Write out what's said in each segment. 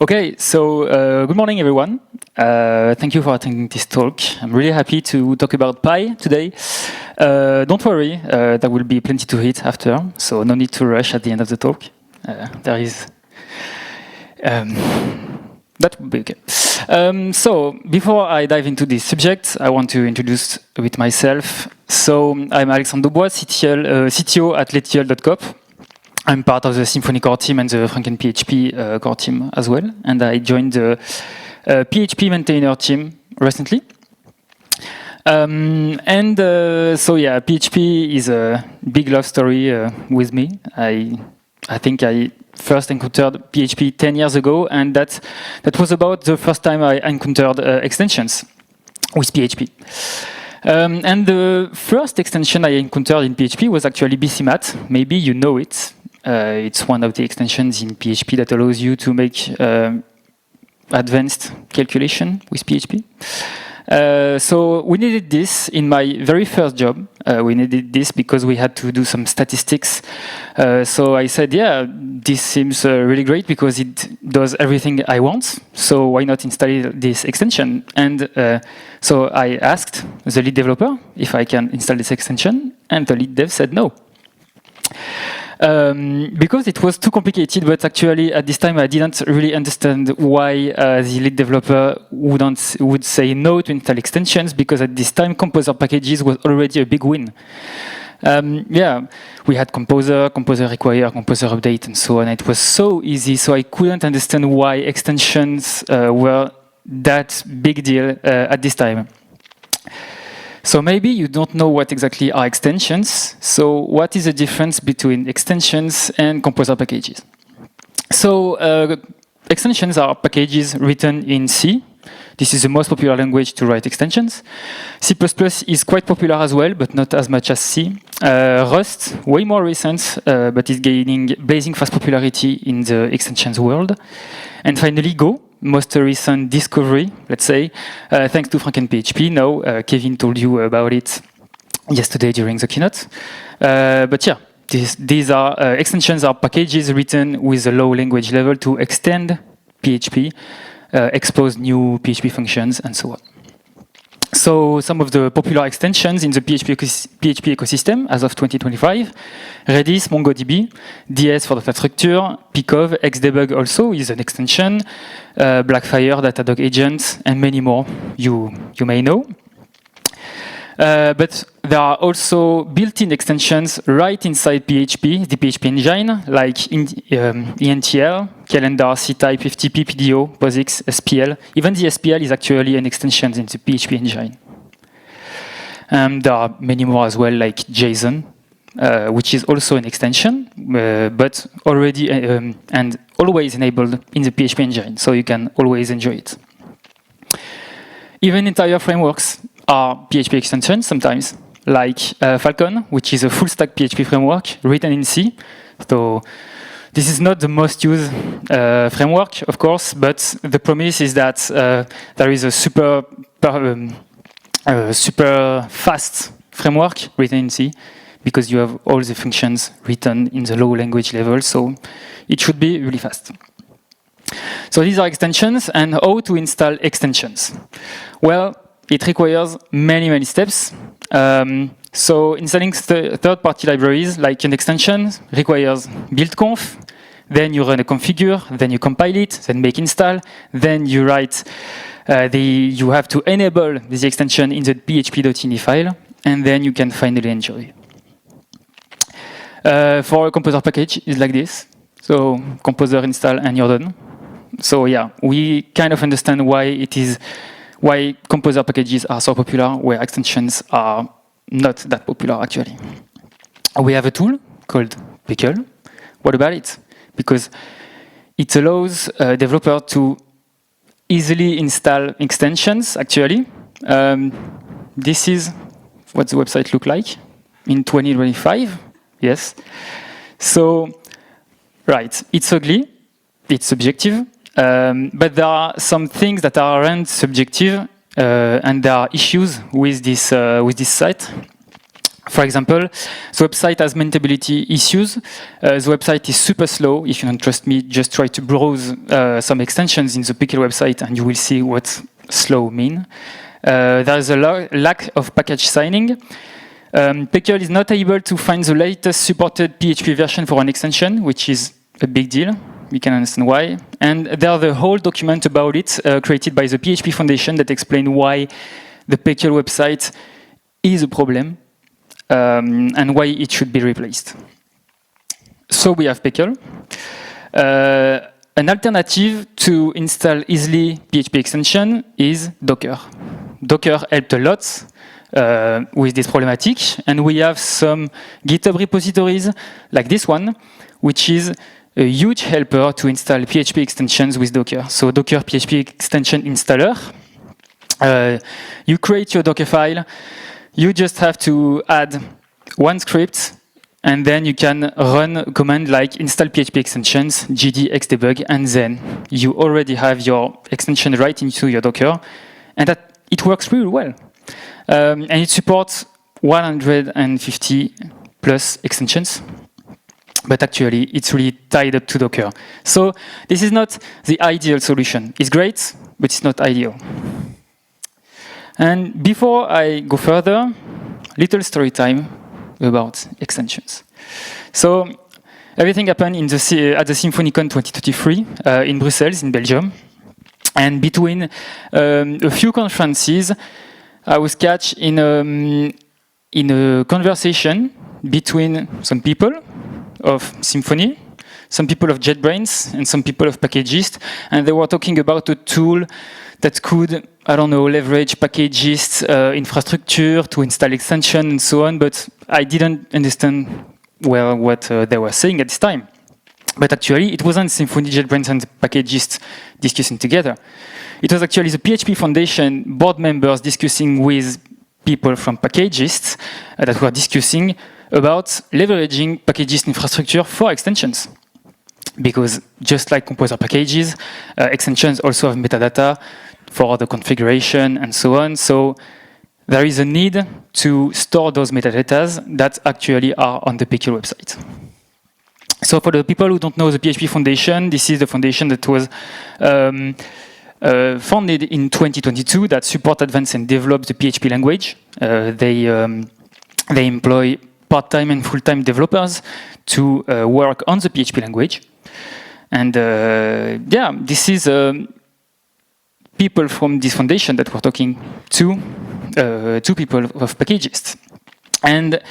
Okay, so good morning, everyone. Thank you for attending this talk. I'm really happy to talk about Pi today. Don't worry, there will be plenty to hit after, so no need to rush at the end of the talk. There is... that would be okay. So, before I dive into this subject, I want to introduce a bit myself. So, I'm Alexandre Daubois, CTO at Letiol.com. I'm part of the Symfony core team and the FrankenPHP core team as well. And I joined the PHP maintainer team recently. So yeah, PHP is a big love story with me. I think I first encountered PHP 10 years ago, and that was about the first time I encountered extensions with PHP. And the first extension I encountered in PHP was actually BCMat. Maybe you know it. It's one of the extensions in PHP that allows you to make advanced calculation with PHP. So we needed this in my very first job. We needed this because we had to do some statistics. So I said, yeah, this seems really great because it does everything I want. So why not install this extension? And so I asked the lead developer if I can install this extension, and the lead dev said no. Because it was too complicated, but actually at this time I didn't really understand why the lead developer would say no to install extensions, because at this time Composer packages was already a big win. Yeah, we had Composer require, Composer update, and so on. It was so easy, so I couldn't understand why extensions were that big deal at this time. So maybe you don't know what exactly are extensions. So what is the difference between extensions and Composer packages? So extensions are packages written in C. This is the most popular language to write extensions. C++ is quite popular as well, but not as much as C. Rust, way more recent, but is gaining blazing fast popularity in the extensions world. And finally, Go. Most recent discovery, let's say, thanks to FrankenPHP. Now, Kevin told you about it yesterday during the keynote. But yeah, these are extensions are packages written with a low language level to extend PHP, expose new PHP functions, and so on. So some of the popular extensions in the PHP ecosystem as of 2025, Redis, MongoDB, DS for data structure, Pcov, Xdebug also is an extension, Blackfire, Datadog Agent, and many more you may know. But there are also built-in extensions right inside PHP, the PHP engine, like ENTL, Calendar, CType, FTP, PDO, POSIX, SPL. Even the SPL is actually an extension in the PHP engine. There are many more as well, like JSON, which is also an extension, but already and always enabled in the PHP engine, so you can always enjoy it. Even entire frameworks are PHP extensions sometimes, like Falcon, which is a full-stack PHP framework written in C. So this is not the most used framework, of course, but the promise is that there is a super fast framework written in C, because you have all the functions written in the low language level, so it should be really fast. So these are extensions, and how to install extensions? Well, it requires many steps. So installing third-party libraries like an extension requires build-conf, then you run a configure, then you compile it, then make install, then you write you have to enable the extension in the php.ini file, and then you can finally enjoy. For a Composer package, it's like this. So Composer install and you're done. So yeah, we kind of understand why Composer packages are so popular, where extensions are not that popular actually. We have a tool called Pickle. What about it? Because it allows a developer to easily install extensions actually. This is what the website looks like in 2025. Yes. So, right, it's ugly, it's subjective. But there are some things that aren't subjective, and there are issues with this site. For example, the website has maintainability issues. The website is super slow. If you don't trust me, just try to browse some extensions in the Pickle website and you will see what slow mean. There is a lack of package signing. Pickle is not able to find the latest supported PHP version for an extension, which is a big deal. We can understand why. And there's a whole document about it created by the PHP Foundation that explain why the Pickle website is a problem. And why it should be replaced. So we have Pickle. An alternative to install easily PHP extension is Docker. Docker helped a lot with this problematic, and we have some GitHub repositories like this one, which is a huge helper to install PHP extensions with Docker. So Docker PHP extension installer. You create your Docker file. You just have to add one script, and then you can run a command like install PHP extensions, gd xdebug, and then you already have your extension right into your Docker, and that it works really well. And it supports 150 plus extensions, but actually it's really tied up to Docker. So this is not the ideal solution. It's great, but it's not ideal. And before I go further, little story time about extensions. So everything happened at the SymfonyCon 2023 in Brussels, in Belgium. And between a few conferences, I was catch in a conversation between some people of Symfony, some people of JetBrains, and some people of Packagist, and they were talking about a tool that could, I don't know, leverage Packagist infrastructure to install extension and so on, but I didn't understand well what they were saying at this time. But actually, it wasn't Symfony, JetBrains, and Packagist discussing together. It was actually the PHP Foundation board members discussing with people from Packagist that were discussing about leveraging Packagist infrastructure for extensions. Because just like Composer packages, extensions also have metadata for the configuration and so on. So there is a need to store those metadatas that actually are on the Pickle website. So for the people who don't know the PHP Foundation, this is the foundation that was founded in 2022 that support, advance, and develop the PHP language. They employ part-time and full-time developers to work on the PHP language. And yeah, this is people from this foundation that we're talking to people of Packagist. And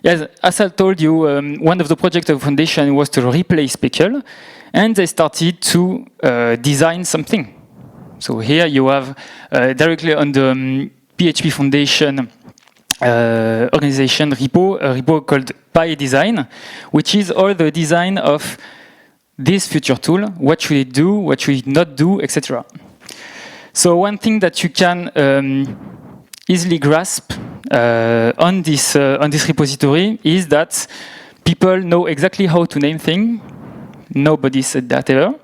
yes, as I told you, one of the projects of the foundation was to replace Pickle, and they started to design something. So here you have directly on the PHP Foundation organization repo, a repo called PyDesign, which is all the design of this future tool, what should it do, what should it not do, etc. So one thing that you can easily grasp on this repository is that people know exactly how to name things. Nobody said that ever.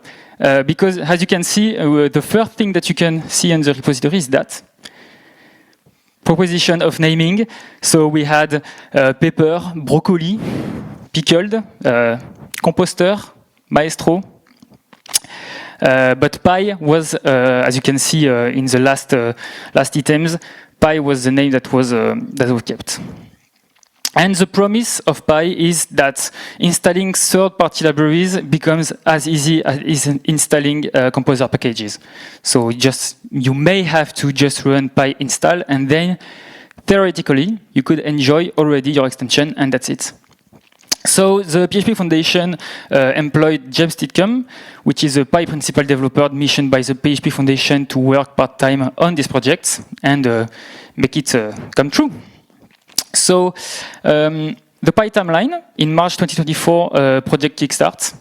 Because as you can see, the first thing that you can see on the repository is that proposition of naming. So we had pepper, broccoli, pickled, composter, maestro. But Py was, as you can see in the last items, Py was the name that was kept. And the promise of Py is that installing third-party libraries becomes as easy as installing Composer packages. So you may have to just run Py install, and then theoretically you could enjoy already your extension, and that's it. So the PHP Foundation employed James Titcomb, which is a Py principal developer missioned by the PHP Foundation to work part-time on this project and make it come true. So the Py timeline, in March 2024, project kickstart.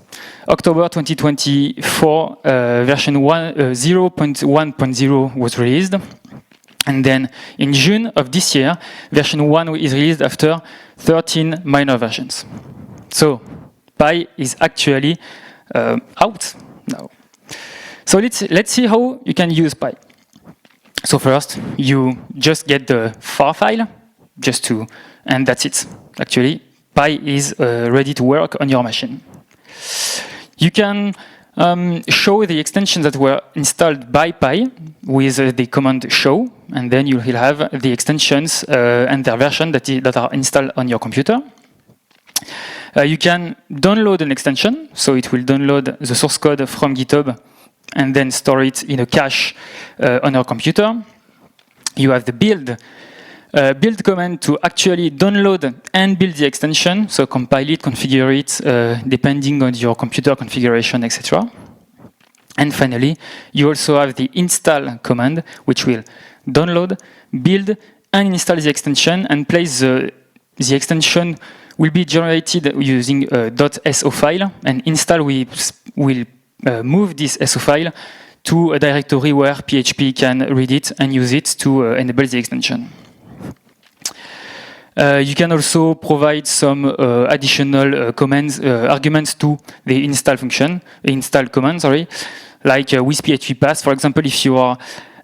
October 2024, version 0.1.0 was released. And then in June of this year, version 1 is released after 13 minor versions. So Py is actually out now. So let's see how you can use Py. So first, you just get the FAR file, just to and that's it. Actually, Pi is ready to work on your machine. You can show the extensions that were installed by Pi with the command show, and then you will have the extensions and their version that are installed on your computer. You can download an extension, so it will download the source code from GitHub and then store it in a cache on your computer. You have the build command to actually download and build the extension, so compile it, configure it, depending on your computer configuration, etc. And finally, you also have the install command, which will download, build, and install the extension, and place the extension will be generated using a .so file, and install will move this SO file to a directory where PHP can read it and use it to enable the extension. You can also provide some additional commands, arguments to the install command, like with PHP path. For example, if you are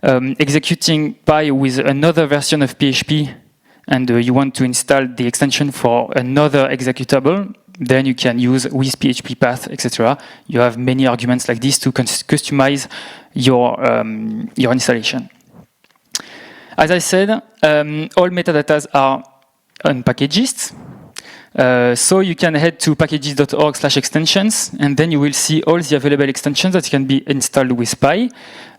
executing Pi with another version of PHP and you want to install the extension for another executable, then you can use with PHP path, etc. You have many arguments like this to customize your installation. As I said, all metadatas are on Packages. So you can head to packages.org/extensions, and then you will see all the available extensions that can be installed with Pi.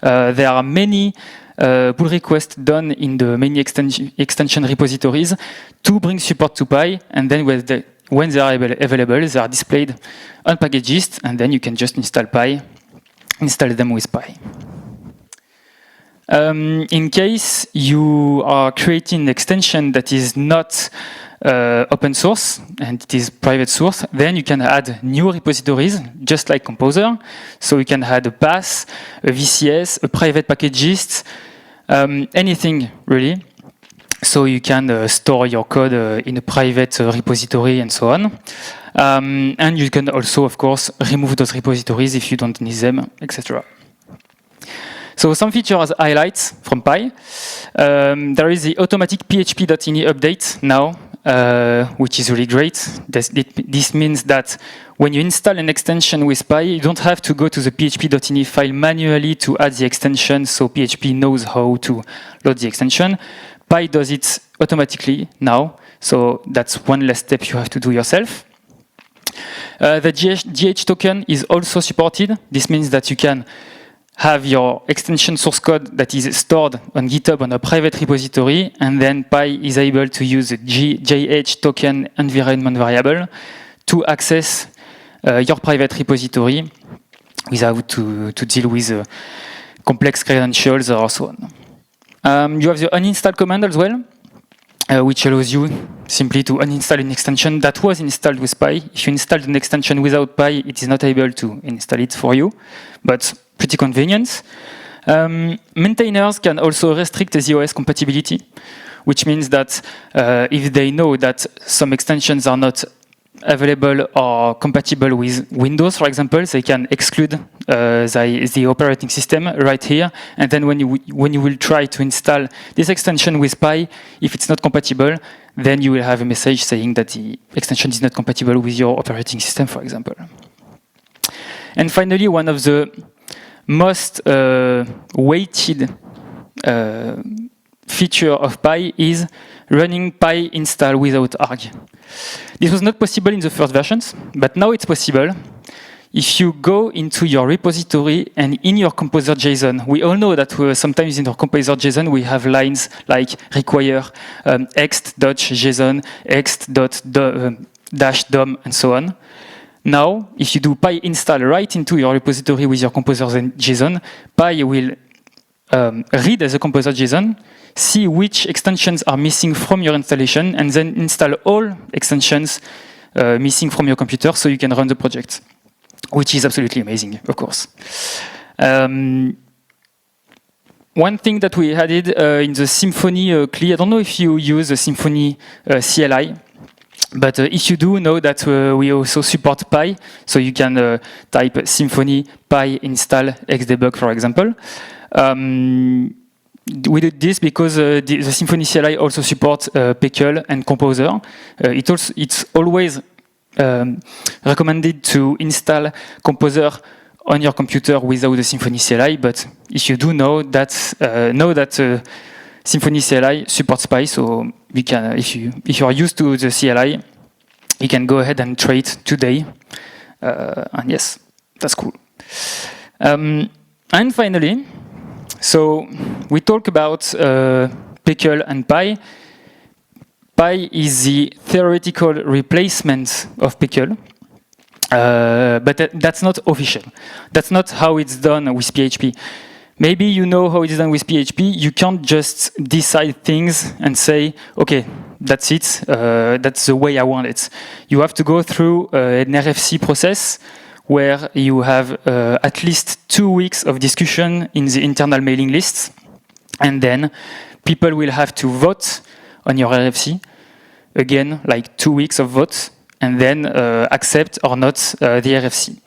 There are many pull requests done in the many extension repositories to bring support to Pi, and then when they are available, they are displayed on Packages, and then you can just install them with Pi. In case you are creating an extension that is not open source and it is private source, then you can add new repositories, just like Composer. So you can add a path, a VCS, a private Packages, anything really. So you can store your code in a private repository and so on. And you can also, of course, remove those repositories if you don't need them, etc. So some features highlights from Pi. There is the automatic php.ini update now, which is really great. This means that when you install an extension with Pi, you don't have to go to the php.ini file manually to add the extension, so PHP knows how to load the extension. Pi does it automatically now, so that's one less step you have to do yourself. The GH token is also supported. This means that you can have your extension source code that is stored on GitHub on a private repository, and then Pi is able to use the JH token environment variable to access your private repository without to deal with complex credentials or so on. You have the uninstall command as well, which allows you simply to uninstall an extension that was installed with Pi. If you installed an extension without Pi, it is not able to install it for you, but pretty convenient. Maintainers can also restrict the OS compatibility, which means that if they know that some extensions are not available or compatible with Windows, for example, they can exclude the operating system right here. And then when you will try to install this extension with Pi, if it's not compatible, then you will have a message saying that the extension is not compatible with your operating system, for example. And finally, one of the most weighted feature of Pi is running Pi install without arg. This was not possible in the first versions, but now it's possible. If you go into your repository and in your Composer JSON, we all know that sometimes in our Composer JSON we have lines like require ext.json, ext.-dom, and so on. Now, if you do Pi install right into your repository with your Composer JSON, Pi will read the Composer JSON, see which extensions are missing from your installation, and then install all extensions missing from your computer so you can run the project, which is absolutely amazing, of course. One thing that we added in the Symfony CLI, I don't know if you use the Symfony CLI, but if you do, know that we also support Pi, so you can type Symfony Pi install xdebug, for example. we did this because the Symfony CLI also supports Pickle and Composer. It's always recommended to install Composer on your computer without the Symfony CLI, but if you do know that Symfony CLI supports Py, so we can, if you are used to the CLI, you can go ahead and try it today. And yes, that's cool. And finally, so we talk about Pickle and Py. Py is the theoretical replacement of Pickle, but that's not official. That's not how it's done with PHP. Maybe you know how it's done with PHP. You can't just decide things and say, okay, that's it, that's the way I want it. You have to go through an RFC process where you have at least 2 weeks of discussion in the internal mailing lists, and then people will have to vote on your RFC. Again, like 2 weeks of votes, and then accept or not the RFC.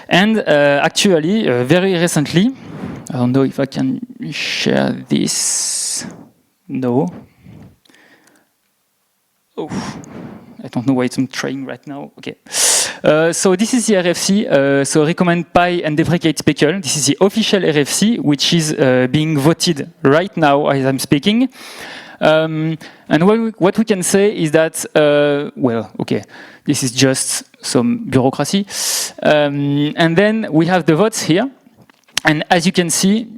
And actually, very recently, I don't know if I can share this. No. Oh, I don't know why I'm trying right now. Okay. So this is the RFC. So recommend Py and deprecate Pickle. This is the official RFC, which is being voted right now as I'm speaking. And what we can say is that, well, okay, this is just some bureaucracy. And then we have the votes here. And as you can see,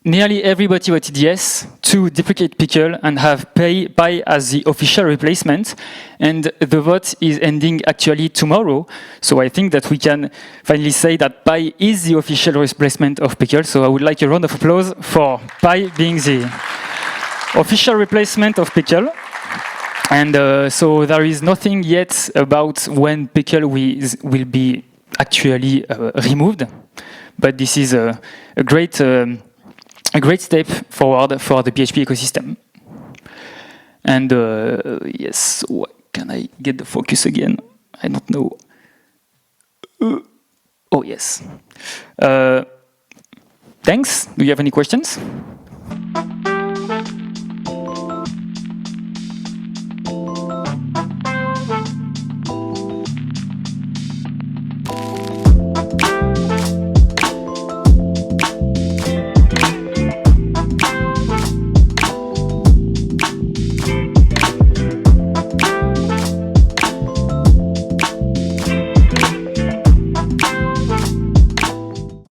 nearly everybody voted yes to deprecate Pickle and have Py as the official replacement. And the vote is ending actually tomorrow. So I think that we can finally say that Py is the official replacement of Pickle. So I would like a round of applause for Py being the official replacement of Pickle. And so there is nothing yet about when Pickle will be actually removed. But this is a great step forward for the PHP ecosystem. And yes, can I get the focus again? I don't know. Oh, yes. Thanks. Do you have any questions?